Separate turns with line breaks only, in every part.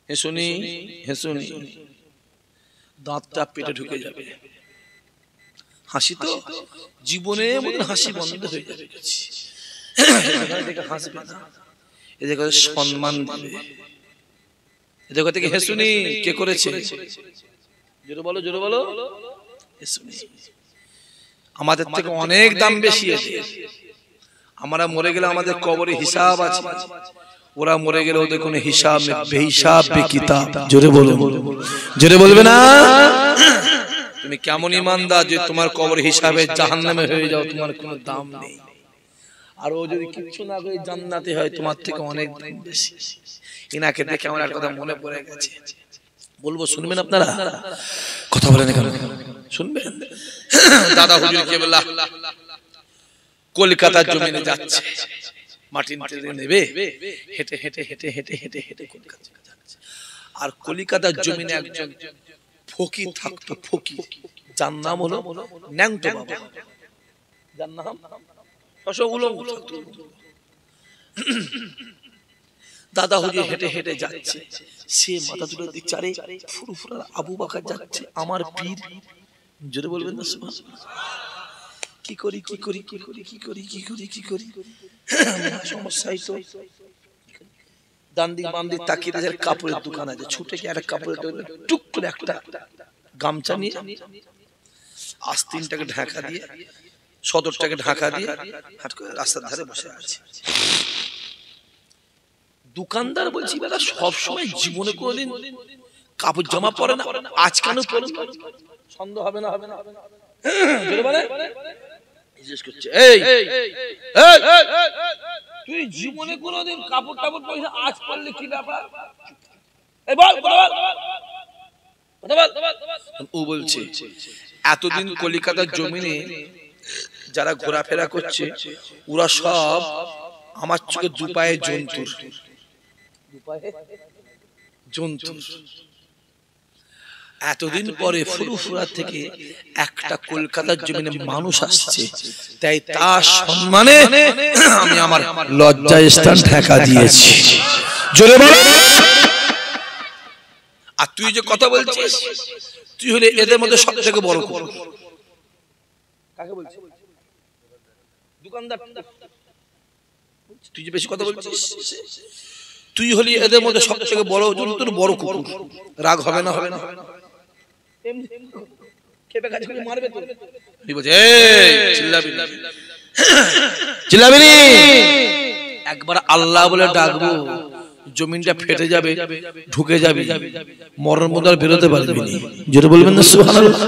হেসুনি হেসুনি, দাঁতটা পেটে ঢুকে যাবে। হাসি তো জীবনে হাসি বন্ধ হয়ে যাবে। হাসবে না, এদের কাছে সম্মান দিবে। এদের থেকে হেসুনি কে করেছে? জোরে বলো, জোরে বলো। হেসুনি আমাদের থেকে অনেক দাম বেশি আছে। আমরা মরে গেলে আমাদের কবরে হিসাব আছে, ওরা মরে গেলে ওদের কোনো হিসাব নেই, বেহিসাব বেকিতাব। জোরে বলো, জোরে বলবে না। তুমি কেমন ইমানদার যে তোমার কবর হিসাবে জাহান্নামে হয়ে যাও, তোমার কোনো দাম নেই। আর ও যদি কিছু না করে জান্নাতে হয়, তোমার থেকে অনেক দাম বেশি। ইনাকে দেখে আমার একটা কথা মনে পড়ে গেছে, বলবো, শুনবেন আপনারা? কথা বলেন কেন? শুনবেন? দাদা হুজুর কেবলা কলকাতার জমিনে যাচ্ছে, মাটির ট্রেনে নেবে, হেঁটে হেঁটে হেঁটে হেঁটে হেঁটে হেঁটে কলকাতা যাচ্ছে। আর কলিকাতার জমিনে একজন ফকির থাকতো, ফকির, যার নাম হলো ন্যাংটো বাবা। যার নাম দাদা হুজুর হেঁটে হেঁটে যাচ্ছে, সে মাথা তুলে দিচ্ছে, আরে ফুরফুরা আবু বকর যাচ্ছে, আমার পীর। জোরে বলবেন না সুবহানাল্লাহ। কি করি কি করি কি করি কি করি কি করি কি করি, সমস্যাই তো। ডান দিক বাম দিক তাকিয়ে আছে, কাপড়ের দোকান আছে, ছুটে গিয়ে একটা কাপড়ের টুক করে একটা গামছা নিয়ে আস্তিনটাকে ঢাকা দিয়ে, সদরটাকে ঢাকা দিয়ে হাট করে রাস্তার ধারে বসে আছে। দোকানদার বলছি, বেটা সবসময় জীবনে কোনোদিন কাপড় জামা পরে না, আজ কেন পরে? সন্দেহ হবে না, হবে না? জিজ্ঞেস করছে, এই তুই জীবনে কোনোদিন কাপড় টাপড় পয়সা আজ পরলে কি ব্যাপার? ও বলছে, এতদিন কলিকাতার জমিনে যারা ঘোরাফেরা করছে, ওরা সব আমার চোখে দুপায়ে জন্তুর, জন্তুর। এতদিন পরে ফুরফুরা থেকে একটা কলকাতার জমিনে মানুষ আসছে, তাই তার সম্মানে আমি আমার লজ্জায় স্থান ঢাকা দিয়েছি। জোরে বলো। আর তুই যে কথা বলছিস, তুই হলে এদের মধ্যে সব থেকে বড়। কাকে বলছিস? দোকানদার। তুই যে বেশি কথা বলছিস, তুই হলি এদের মধ্যে সব থেকে বড় জন্তুর বড় কুকুর। রাগ হবে না, হবে না? একবার আল্লাহ বলে ডাকবো, জমিনটা ফেটে যাবে, ঢুকে যাবে, মরণ মধ্যে আর বেরোতে পারবি না। যেটা বলবেন না সুবহানাল্লাহ।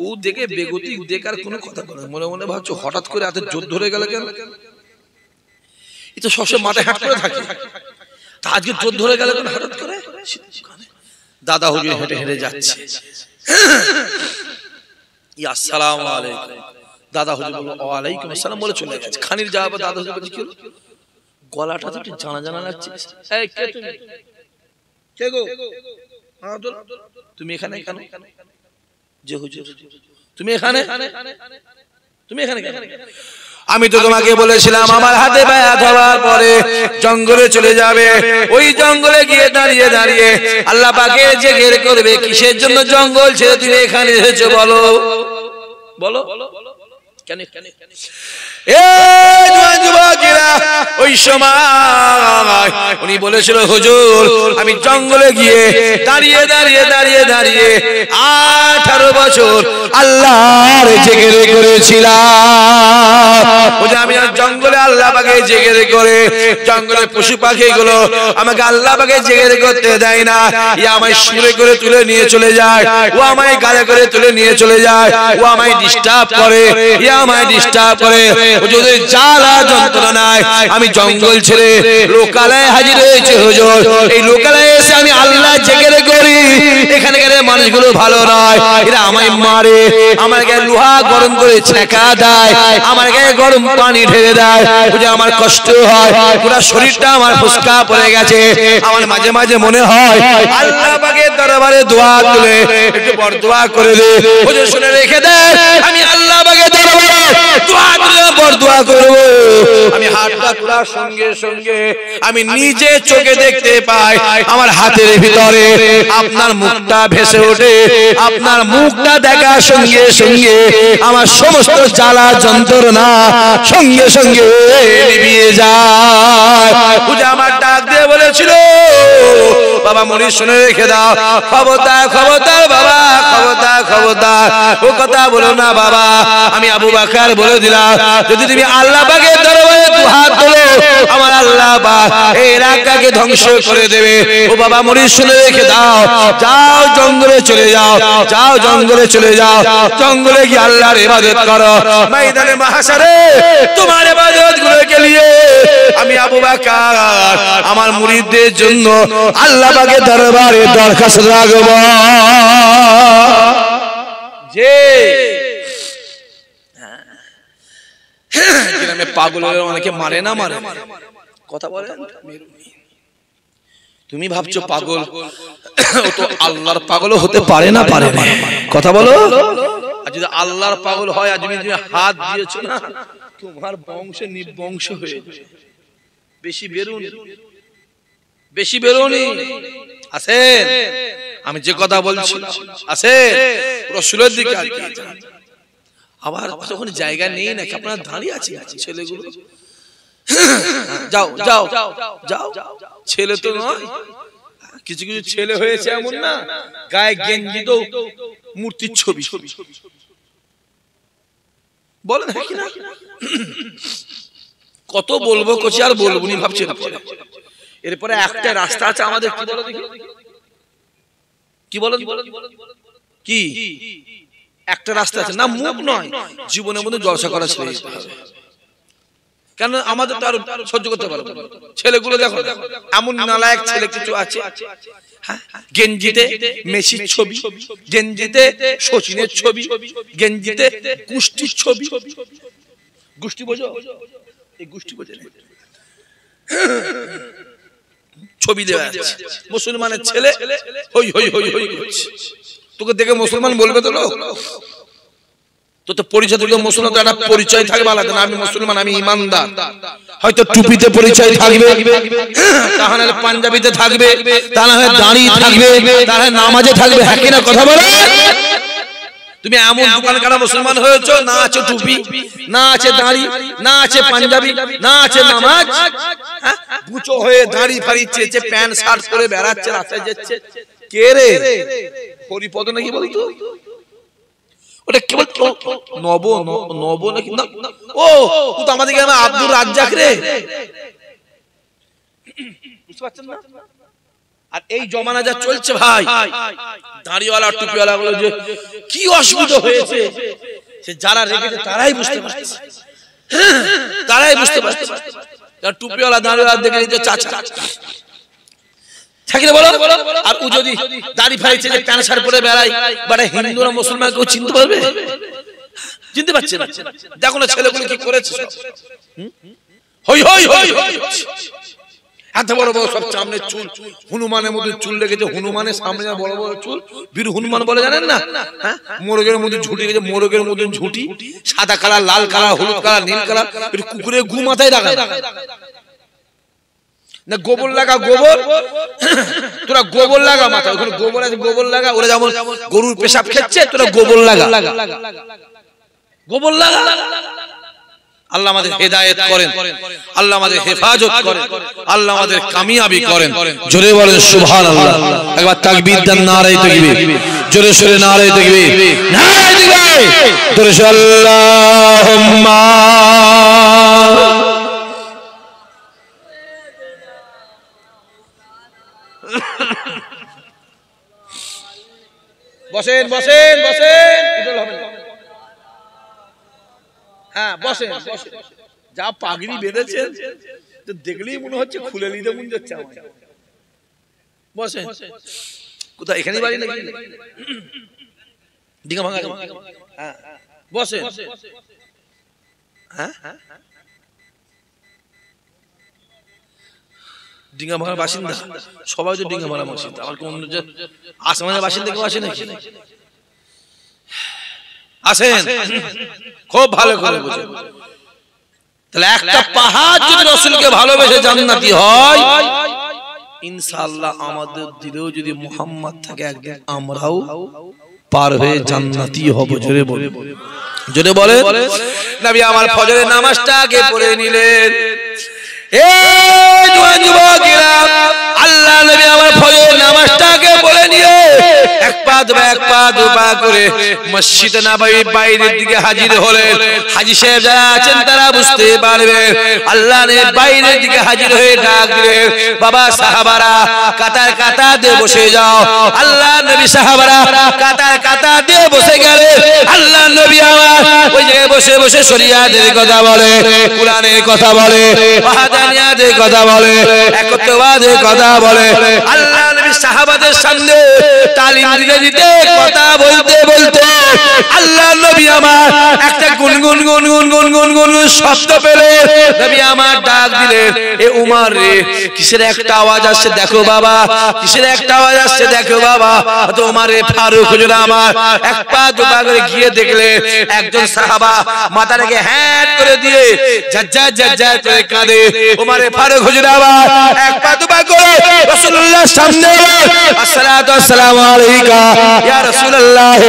ও দেখে বেগতি দেখার কোনো কথা বলে, মনে মনে ভাবছো হঠাৎ করে এত জোর ধরে গেল কেন? এ তো সবসময় মাথায় হাট করে থাকে, তা আজকে জোর ধরে গেল কেন হঠাৎ করে? দাদা হুজুর হেঁটে হেঁটে যাচ্ছে, আসসালামু আলাইকুম। দাদা হুজুর বলল ওয়ালাইকুম আসসালাম বলে চলে গেছে। খানির যাওয়ার পর দাদা হুজুর বলছে, কি হলো? গলাটা তো একটু জানা জানা লাগছে। এই কে তুমি? কে গো? তুমি এখানে কেন? যে হুজুর তুমি এখানে, তুমি এখানে কেন? আমি তো তোমাকে বলেছিলাম আমার হাতে বায়াত হওয়ার পরে জঙ্গলে চলে যাবে, ওই জঙ্গলে গিয়ে দাঁড়িয়ে দাঁড়িয়ে আল্লাহ পাকে জিকির করবে। কিসের জন্য জঙ্গল ছেড়ে তুমি এখানে এসেছো বলো? বলো কেন? ওই সময় উনি বলেছিল, হুজুর আমি জঙ্গলে গিয়ে দাঁড়িয়ে দাঁড়িয়ে দাঁড়িয়ে দাঁড়িয়ে 18 বছর আল্লাহর জিকির করেছিলাম। আমি জঙ্গলে আল্লাহ পাকে জিকির করে, জঙ্গলে পশু পাখি গুলো আমাকে আল্লাহ পাকে জিকির করতে দেয় না। ইয়া আমায় সুরে করে তুলে নিয়ে চলে যায়, ও আমায় গালে করে তুলে নিয়ে চলে যায়, ও আমায় ডিস্টার্ব করে, ইয়া আমায় ডিস্টার্ব করে। যদি জ্বালা যন্ত্রণায় আমি জঙ্গল ছেড়ে লোকালয়ে হাজির হয়েছে হুজুর। এই লোকালয়ে এসে আমি আল্লাহ জিকির করি, এখানকার মানুষগুলো ভালো নয়, এরা আমায় মারে, আমার গায়ে লোহা গরম করে ছেঁকা দেয়, আমার গায়ে গরম পানি ঢেলে দেয়, আমার কষ্ট হয়, পুরো শরীরটা আমার ফুসকা পড়ে গেছে। আমার মাঝে মাঝে মনে হয় আল্লাহ পাকের দরবারে দোয়া তুলে একটু বড় দোয়া করে দে হুজুর, শুনে রেখে দে, আমি আল্লাহ পাকের দরবারে দোয়া তুলে উপর দোয়া করব। আমি হাতটা তোলার সঙ্গে সঙ্গে আমি নিজে চোখে দেখতে পাই আমার হাতের ভিতরে আপনার মুখটা ভেসে ওঠে। আপনার মুখটা দেখার সঙ্গে সঙ্গে আমার সমস্ত জ্বালা যন্ত্রণা সঙ্গে সঙ্গে নিভিয়ে যায়। পূজা আমার ডাক দিয়ে বলেছিল, বাবা মনি শুনে রেখে দাও, খবরদার খবরদার বাবা, খবরদার খবরদার ও কথা বলো না বাবা। আমি আবু বকর বলে দিলাম, যদি তুমি আল্লাহ পাকের দরবারে দু হাত তোলো, আমার আল্লাহ পাক এই এলাকাকে ধ্বংস করে দেবে। ও বাবা মনি শুনে রেখে দাও, যাও জঙ্গলে চলে যাও, যাও জঙ্গলে চলে যাও, জঙ্গলে গিয়ে আল্লাহর ইবাদত করো। ময়দানে মাহশারে তোমার ইবাদত গুলোকে নিয়ে আমি আবু বকর আমার মুরিদদের জন্য আল্লাহ পাকের দরবারে দরখাস্ত রাখব যে গ্রামে পাগলের অনেকে মারে না মারে কথা বলে। তুমি ভাবছো পাগল, ও তো আল্লাহর পাগলও হতে পারে না, পারে না কথা বলো। আর যদি আল্লাহর পাগল হয়, আজ তুমি হাত দিয়েছো না, তোমার বংশ নিবংশ হয়ে বেশি বেরুন, বেশি বেরোনি। আসেন, আমি যে কথা বলছি আসেন রসুলের দিকে। আবার যখন জায়গা নেই নাকি আপনার দাঁড়িয়ে আছে ছেলেগুলো, যাও যাও যাও, ছেলে তো নয়, কিছু কিছু ছেলে হয়েছে এমন না, গায়ে গেঞ্জি তো মূর্তির ছবি বলেন না। কত বলবো কোচি, আর বলবো নি ভাবছেন। এরপরে একটা রাস্তা আছে আমাদের, কি বলো দেখি, কি বলো কি একটা রাস্তা আছে না, মুখ নয়, জীবনের মধ্যে জলসা করা ছেড়ে দিতে হবে। কেন আমাদের তো আর সহ্য করতে পারবো না। ছেলেগুলো দেখো, এমন নালায়েক ছেলে কিছু আছে, গেঞ্জিতে মেসির ছবি, গেঞ্জিতে সচিনের ছবি, গেঞ্জিতে গোষ্ঠীর ছবি। গোষ্ঠী বোঝো? এই গোষ্ঠী বোঝে ছবি দেওয়া আছে। মুসলমানের ছেলে হই হই হই হই করছে, তোকে দেখে মুসলমান বলবে তো লোক, তো তো পরিচয় থেকে মুসলমান তো একটা পরিচয় থাকবে আলাদা না, আমি মুসলমান, আমি ইমানদার। হয়তো টুপিতে পরিচয় থাকবে, তাহলে পাঞ্জাবিতে থাকবে, তাহলে দাড়ি থাকবে, তাহলে নামাজে থাকবে, হ্যাঁ কিনা কথা বলে। তুমি এমন দোকান কাটা মুসলমান হয়েছো, না আছে টুপি, না আছে দাড়ি, না আছে পাঞ্জাবি, না আছে নামাজ, বুচো হয়ে দাড়ি ফাড়ি চেয়েছে, প্যান্ট শার্ট পরে বেড়াচ্ছে, রাস্তায় যাচ্ছে। কে রে? হরিপদ নাকি বলতো? ওটা কি বলতো? নব নব নাকি? ও তো আমাদের গ্রামে আব্দুর রাজ্জাক রে, বুঝতে পারছেন না? আর এই জমানা যা চলছে ভাই, দাড়িওয়ালা টুপিওয়ালা গুলো যে কি অসুবিধা হয়েছে, সে যারা রেখেছে তারাই বুঝতে পারছে, তারাই বুঝতে পারছে। টুপিওয়ালা দাড়িওয়ালা দেখে নিতে চাচা থাকলে বলো, আর ও যদি দাড়ি ফাড়িছে, যে প্যান্ট শার্ট পরে বেড়ায়, বাট হিন্দুরা মুসলমান কেউ চিনতে পারবে? চিনতে পারছে না। দেখো না ছেলেগুলো কি করেছে, হই হই হই হই, এত বড় বড় সব সামনে চুল, হনুমানের মধ্যে চুল লেগেছে, হনুমানের সামনে বড় বড় চুল, বীর হনুমান বলে জানেন না? মোরগের মধ্যে ঝুটি গেছে, মোরগের মধ্যে ঝুটি, সাদা কালার, লাল কালার, হলুদ কালার, নীল কালার, কুকুরের গু মাথায় রাখা না, গোবর লাগা, গোবর, তোরা গোবর লাগা মাথা, ওখানে গোবর আছে, গোবর লাগা। ওরা যেমন গরুর পেশাব খেচ্ছে, তোরা গোবর লাগা, গোবর লাগা। আল্লাহ আমাদের হেদায়েত করেন, আল্লাহ আমাদের হেফাজত করেন, আল্লাহ আমাদের কামিয়াবি করেন। জোরে বলেন সুবহানাল্লাহ। একবার তাকবীর দেন, নারে তাকবীর, জোরে সোরে নারে তাকবীর, নারে তাকবীর, জোরে সোরে আল্লাহুম্মা। বসেন বসেন বসেন, হ্যাঁ বসেন বসেন। যা পাগড়ি বেঁধেছেন তো দেখলেই মনে হচ্ছে খুলে নিতে মন যাচ্ছে আমার। বসেন। কোথায়? এখানেই বাড়ি নাকি? ডিঙা ভাঙা। হ্যাঁ বসেন। হ্যাঁ ডিঙা ভাঙার বাসিন্দা সবাই তো ডিঙা ভাঙা বাসিন্দা, আমার কোন আসমানের বাসিন্দা কেউ আসে নাকি? আসেন, খুব ভালো করে বুঝেন। তাহলে একটা পাহাড় যদি রাসূলকে ভালোবেসে জান্নাতি হয়, ইনশাআল্লাহ আমাদের দিলেও যদি মুহাম্মদ থাকে একদিন আমরাও পার হয়ে জান্নাতি হব। জোরে বলে, জোরে বলে। নবী আমার ফজরের নামাজটা আগে পড়ে নিলেন। যুবকেরা, আল্লাহ নবী আমার ফজরের নামাজটা আগে পড়ে নিয়ে এক পা দু পা করে মসজিদ নববী বাইরের দিকে হাজির হলেন। হাজী সাহেব যারা আছেন তারা বুঝতে পারবেন, আল্লাহ নবী বাইরের দিকে হাজির হয়ে ডাক দিলেন, বাবা সাহাবারা কাতার কাতার দিয়ে বসে যাও। আল্লাহ নবী সাহাবারা কাতার কাতার দিয়ে বসে গেলেন। আল্লাহ নবী আমার ওই জায়গায় বসে বসে শরিয়াতের কথা বলে, কোরআনের কথা বলে, ওয়াহদানিয়াতের কথা বলে, একত্ববাদের কথা বলে। আল্লাহ নবী সাহাবাদের সামনে তালিম দিতে দিতে কথা বলতে বলতে আল্লাহ নবী আমার একটা গুনগুন গুনগুন গুনগুন গুনগুন শব্দ পেলে নবী আমার ডাক দিলেন, এ উমর রে, কিসের একটা আওয়াজ আসছে দেখো বাবা, কিসের একটা আওয়াজ আসছে দেখো বাবা। তো উমরে ফারুক হুজুর আমার এক পা দু পা করে গিয়ে দেখলে একজন সাহাবা মাথা রেখে হ্যাঁ করে দিয়ে ঝাঝা ঝাঝা করে কাঁদে। উমরে ফারুক হুজুর আবার এক পা দু পা করে রাসূলুল্লাহর সামনে, আসসালাতু আসসালামু আলাইকা ইয়া রাসূলুল্লাহ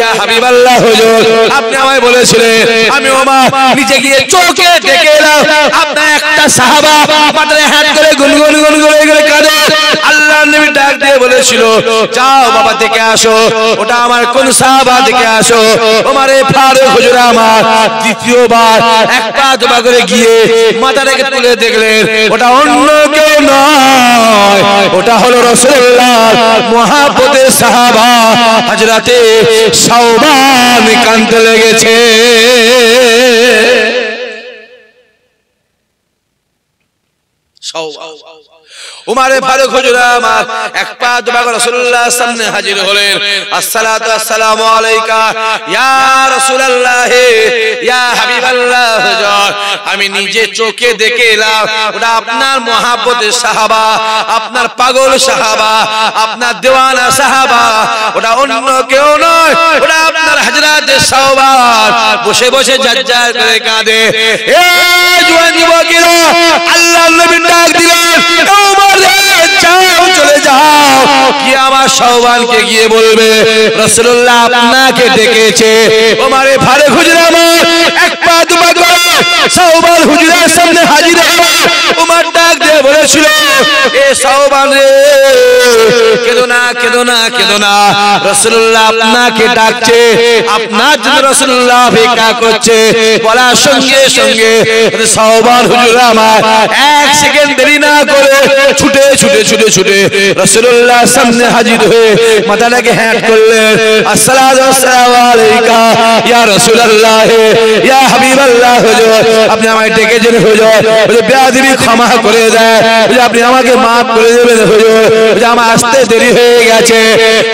ইয়া হাবিবাল্লাহ হুজুর, আপনি আমায় বলেছিলেন আমি ওমর নিচে গিয়ে চোখে দেখে এলাম আপনার একটা সাহাবা মাথায় হাত করে গুনগুন গুনগুন করে কাঁদে। আল্লাহ নবী ডাক দিয়ে বলেছিল, যাও বাবা দেখে আসো ওটা আমার কোন সাহাবা, দেখে আসো। ওমরে ফারুক হুজুর আমার দ্বিতীয়বার এক পা দু পা করে গিয়ে মাথা রেখে তুলে দেখলেন ওটা অন্য কেউ নয়, ওটা হলো রাসূলুল্লাহর মুহাব্বতের সাহাবা হযরতে শাওবান কাঁদতে লেগেছে। উমরে ফারুক হুজুর আমার এক পা দু পা করে রাসূলুল্লাহর সামনে হাজির হলেন। আসসালাতু আসসালামু আলাইকা ইয়া রাসূলুল্লাহ ইয়া হাবিবাল্লাহ হুজুর, আমি নিজে চোখে দেখে এলাম ওটা আপনার মুহাব্বতের সাহাবা, আপনার পাগল সাহাবা, আপনার দেওয়ানা সাহাবা, ওটা অন্য কেউ নয়, ওটা আপনার হযরতে শাওবান বসে বসে ঝরঝর করে কাঁদে। এ জওয়ান যুবকেরা, আল্লাহর নবী ডাক দিলেন, চলে যাও কি আমার শাওবানকে গিয়ে বলবে রাসূলুল্লাহ আপনাকে ডেকেছে। ওমরে ফারুক হুজুর আমার এক পা দু পা করে শাওবান হুজুরের সামনে হাজির হয়ে ওমর ডাক দিয়ে বলেছিল, এ শাওবান রে, কেঁদো না কেঁদো না কেঁদো না, রাসূলুল্লাহ আপনাকে ডাকছে, আপনার জন্য রাসূলুল্লাহ অপেক্ষা করছে। বলার সঙ্গে সঙ্গে শাওবান হুজুর আমার এক সেকেন্ড দেরি না করে ছুটে ছুটে ছুটে ছুটে রাসূলুল্লাহর সামনে হাজির হয়ে মাথাটাকে হ্যাট করলেন। আসসালাতু আসসালামু আলাইকা ইয়া রাসূলুল্লাহ ইয়া হাবিবাল্লাহ হুজুর, আপনি আমায় ডেকেছেন হুজুর, বেয়াদবি ক্ষমা করে দেন হুজুর, আপনি আমাকে maaf করে দেবেন হুজুর, আমার আসতে দেরি হয়ে গেছে।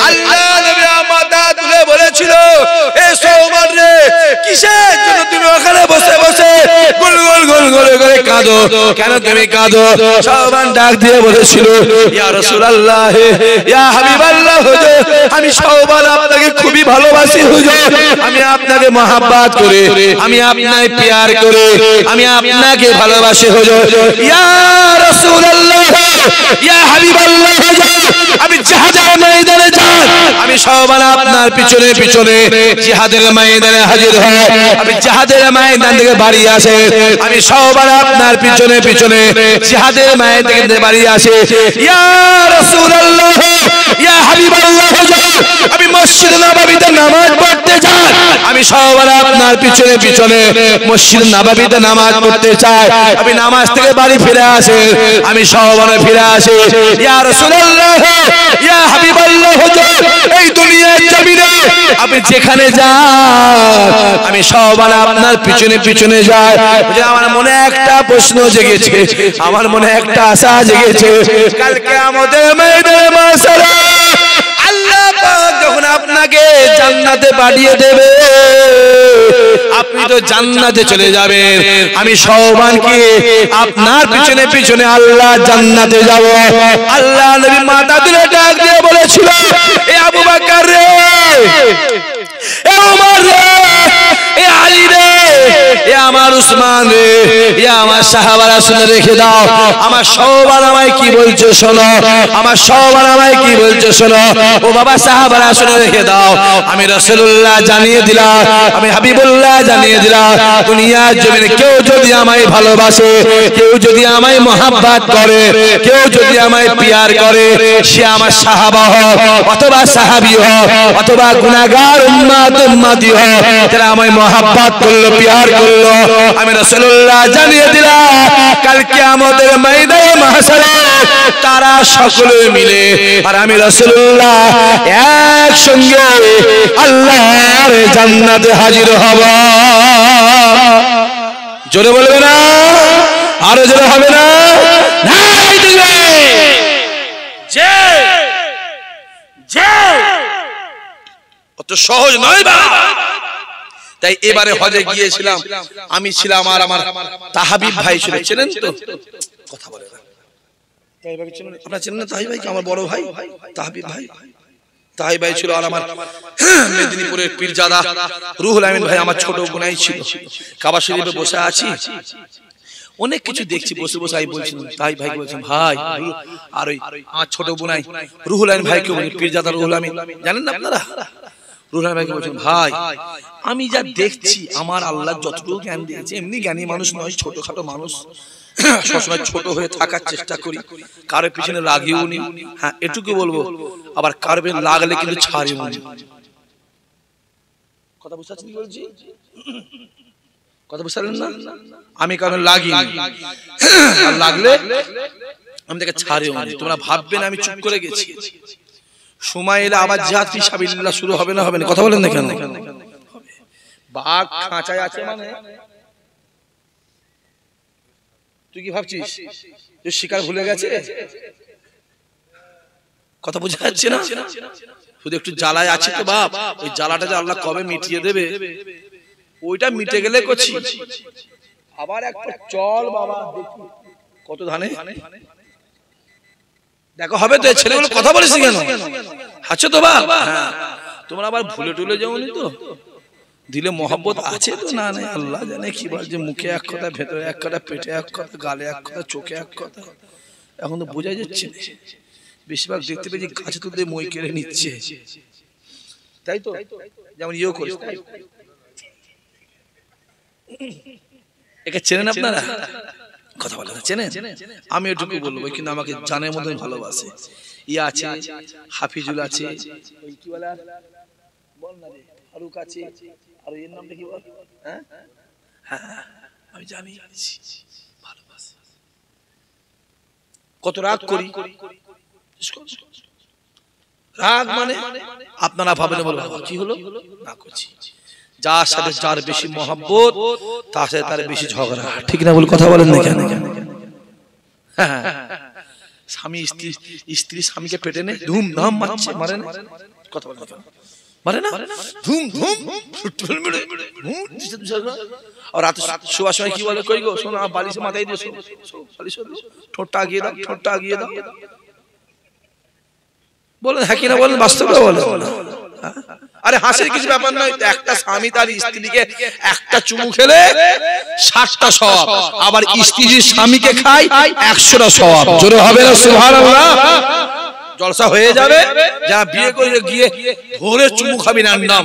আল্লাহ নবী মাথা তুলে বলেছিল, এ শাওবান রে, কিসের জন্য তুমি ওখানে বসে বসে গোল গোল গোল গোল করে কাঁদো, কেন তুমি কাঁদো? শাওবান ডাক দিয়ে বলেছিল, ইয়া রাসূলুল্লাহ ইয়া হাবিবাল্লাহ হুজুর, আমি শাওবান আপনাকে খুবই ভালোবাসি হুজুর, আমি আপনাকে মহব্বত করে, আমি আপনাকে প্যার করে, আমি আপনাকে ভালোবাসি হুজুর। ইয়া রাসূলুল্লাহ ইয়া হাবিবাল্লাহ হুজুর, আমি জিহাদের ময়দানে যাই, আমি শাওবান আপনার পিছনে পিছনে জিহাদের ময়দানে হাজির হই, আমি জিহাদের ময়দান থেকে বাড়ি আসে, আমি শাওবান আপনার পিছনে পিছনে জিহাদের ময়দান থেকে বাড়ি আসে। ইয়া রাসূলুল্লাহ ইয়া হাবিবাল্লাহ হুজুর, আমি মসজিদ নববীতে নামাজ পড়তে যাই, আমি শাওবান আপনার পিছনে পিছনে মসজিদ নববীতে নামাজ পড়তে চাই, আমি নামাজ থেকে বাড়ি ফিরে আসে, আমি শাওবানে ফিরে আসে। ইয়া রাসূলুল্লাহ ইয়া হাবিবাল্লাহ হুজুর, এই দুনিয়ার জমিনে আপনি যেখানে যান আমি শাওবান আপনার পিছনে পিছনে যাই। আমার মনে একটা প্রশ্ন জেগেছে, আমার মনে একটা আশা জেগেছে, কালকে আমাদের ময়দানে মাশাআল্লাহ আল্লাহ পাক যখন আপনাকে জান্নাতে পাঠিয়ে দেবে, আপনি তো জান্নাতে চলে যাবেন, আমি শাওবানকে আপনার পিছনে পিছনে আল্লাহ জান্নাতে যাব। আল্লাহ নবী মাথা তুলে ডাক দিয়ে বলেছিল, এ আবু বকর রে, এ ওমর রে, এ আলী রে, এ আমার উসমান রে, ইয়া আমার সাহাবারা শুনে রেখে দাও, আমার সবার আমায় কি বলছো শোনো, আমার সবার আমায় কি বলছো শোনো। ও বাবা সাহাবারা শুনে রেখে দাও, আমি রাসূলুল্লাহ জানিয়ে দিলাম, আমি হাবিবুল্লাহ জানিয়ে দিলাম, দুনিয়ার জমিনে কেউ যদি আমায় ভালোবাসে, কেউ যদি আমায় মহব্বত করে, কেউ যদি আমায় পিয়ার করে, সে আমার সাহাবা হোক অথবা সাহাবী হোক অথবা গুনাহগার উম্মতি হোক, যারা আমায় মহব্বত করলো, পিয়ার করলো, আমি রাসূলুল্লাহ জানিয়ে দিলাম কাল কিয়ামতের ময়দানে মাহশারে তারা সকলে মিলে আর আমি রাসূলুল্লাহ একসঙ্গে আল্লাহর জান্নাতে হাজির হব। জোরে বলবে না, আরো জোরে হবে না, নাই দিবে যে যে অত সহজ নয় বা। তাই এবারে হজে গিয়েছিলাম, আমি ছিলাম আর আমার তাহাবিব ভাই ছিল, চেনেন তো? কথা বলে না, আপনারা চেনেন না তাহাবিব ভাইকে? আমার বড় ভাই তাহাবিব ভাই, তাহাবিব ভাই ছিল। আর আমার মেদিনীপুরের পীরজাদা রুহুল আমিন ভাই আমার ছোট বোনাই ছিল। কাবা শরীফে বসে আছি, অনেক কিছু দেখছি, বসে বসে আমি বলছি তাহাবিব ভাইকে, বলছি ভাই, আর ওই আমার ছোট বোনাই রুহুল আমিন ভাইকে, পীরজাদা রুহুল আমিন, জানেন না আপনারা? রুহুল আমিন ভাইকে বলছেন ভাই, আমি যা দেখছি, আমার আল্লাহ যতটুকু জ্ঞান দিয়েছে, এমনি জ্ঞানী মানুষ নয়, ছোটখাটো মানুষ, সবসময় ছোট হয়ে থাকার চেষ্টা করি, কারোর পিছনে লাগিও নি, হ্যাঁ এটুকু বলবো, আবার কারোর পিছনে লাগলে কিন্তু ছাড়িও নি। কথা বুঝতে পারছেন কি বলছি? কথা বুঝতে পারলেন না? আমি কারণ লাগি আর লাগলে আমি তাকে ছাড়িও নি। তোমরা ভাববে না আমি চুপ করে গেছি, সময় এলে আবার জিহাদ ফি সাবিলিল্লাহ শুরু হবে না, হবে না? কথা বলেন না কেন? বাঘ খাঁচায় আছে মানে তুই কি ভাবছিস যে শিকার ভুলে গেছে? কথা বোঝা যাচ্ছে না? শুধু একটু জ্বালায় আছে তো বাপ, ওই জ্বালাটা যে আল্লাহ কবে মিটিয়ে দেবে, ওইটা মিটে গেলে করছি আবার একটা চল বাবা দেখি কত ধানে দেখো হবে তো। ছেলেগুলো কথা বলিস কেন? আছো তো বাপ? হ্যাঁ, তোমরা আবার ভুলে টুলে যাওনি তো? দিলে মহব্বত আছে তো? না নাই আল্লাহ জানে কি বল, যে মুখে এক কথা, ভেতরে এক কথা, পেটে এক কথা, গালে এক কথা, চোখে এক কথা, এখন তো বোঝা যাচ্ছে। বেশিরভাগ দেখতে পেয়েছি গাছে তুলতে মই কেড়ে নিচ্ছে, তাই তো? যেমন ইয়েও করিস, একে চেনেন আপনারা? কথা বলে না, চেনেন? আমি এটুকু বলবো, কিন্তু আমাকে জানের মধ্যে ভালোবাসে। ইয়া আছে, হাফিজুল আছে, কি বলে বল না রে, ফারুক আছে, আর এর নামটা কি বল? হ্যাঁ হ্যাঁ আমি জানি, ভালোবাসে। কত রাগ করি, রাগ মানে আপনারা ভাবেন বলো কি হলো না করছি। যার সাথে যার বেশি মহব্বত, তার সাথে তার বেশি ঝগড়া, ঠিক না? বল কথা বলেন না কেন? স্বামী স্ত্রী স্বামীকে পেটে নে ধুমধাম মারছে, মারে না? কথা বলেন কেন? মারে না? ধুম ধুম আর রাতে শোয়ার সময় কি বলে, কই গো শোনো, বালিশে মাথায় দিয়ে ঠোঁটটা আগিয়ে দাও, ঠোঁটটা আগিয়ে দাও। বলেন হ্যাঁ কিনা বলেন, বাস্তবে বলেন। আরে হাসির কিছু ব্যাপার নয়, একটা স্বামী তার স্ত্রীকে একটা চুমু খেলে 60টা সওয়াব, আবার স্ত্রী স্বামীকে খায় 100টা সওয়াব। জোরে হবে না সুবহানাল্লাহ? জলসা হয়ে যাবে। যা বিয়ে করে গিয়ে ধরে চুমু খাবি না নাম,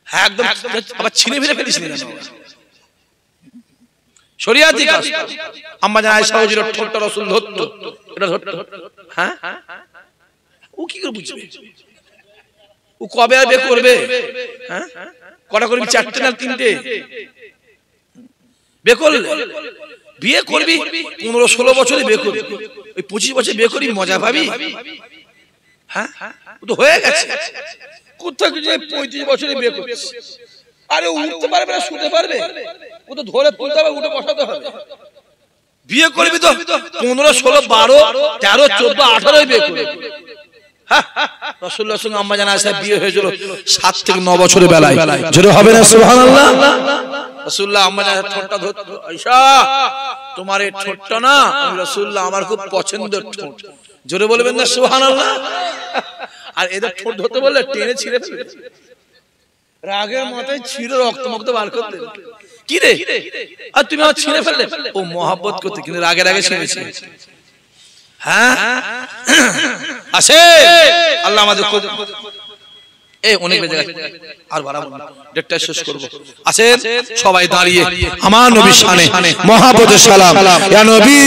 একদম আবার ছিঁড়ে ফিরে ফেলিস না শরিয়াতি কাজ। আম্মা জান আয়েশা ওজির ঠোঁটটা রাসূল ধরতো, এটা ধরতো, হ্যাঁ ও কি করে বুঝবে? ও কবে আর বিয়ে করবে? হ্যাঁ কটা করবি? 4টে না 3টে? বিয়ে করলে বিয়ে করবি 15-16 বছরে বিয়ে করবি, ওই 25 বছরে বিয়ে করবি, মজা পাবি? হ্যাঁ ও তো হয়ে গেছে। কোথা থেকে 35 বছরে বিয়ে করছিস? আরে উঠতে পারবে না, শুতে পারবে? ও তো ধরে তুলতে হবে, উঠে বসাতে হবে। বিয়ে করবি তো 15, 16, 12, 13, 14, 18 বিয়ে করবি। রাসূলুল্লাহর সঙ্গে আম্মা জান আয়েশা বিয়ে হয়েছিল 7 থেকে 9 বছরের বেলায়। জোরে হবে না সুবহানাল্লাহ? রাসূলুল্লাহ আম্মা জান ঠোঁটটা ধরতো, আয়েশা তোমার এই ঠোঁটটা না রাসূলুল্লাহ আমার খুব পছন্দের ঠোঁট। জোরে বলবেন না সুবহানাল্লাহ? আর এদের ঠোঁট ধরতে বললে টেনে ছিঁড়ে ফেলবে। রাগের মাথায় ছিঁড়ে রক্তমুক্ত বার করতে, কি রে আর তুমি আমার ছিঁড়ে ফেললে, ও মহব্বত করতে, কিন্তু রাগের আগে ছিঁড়েছে। হ্যাঁ আসে আল্লাহ আমাদের অনেক বেজে গেছে, আর বাড়াবো না, ডেটটা শেষ করবো। আসেন সবাই দাঁড়িয়ে আমার নবীর শানে মহাপদ সালাম ইয়া নবী।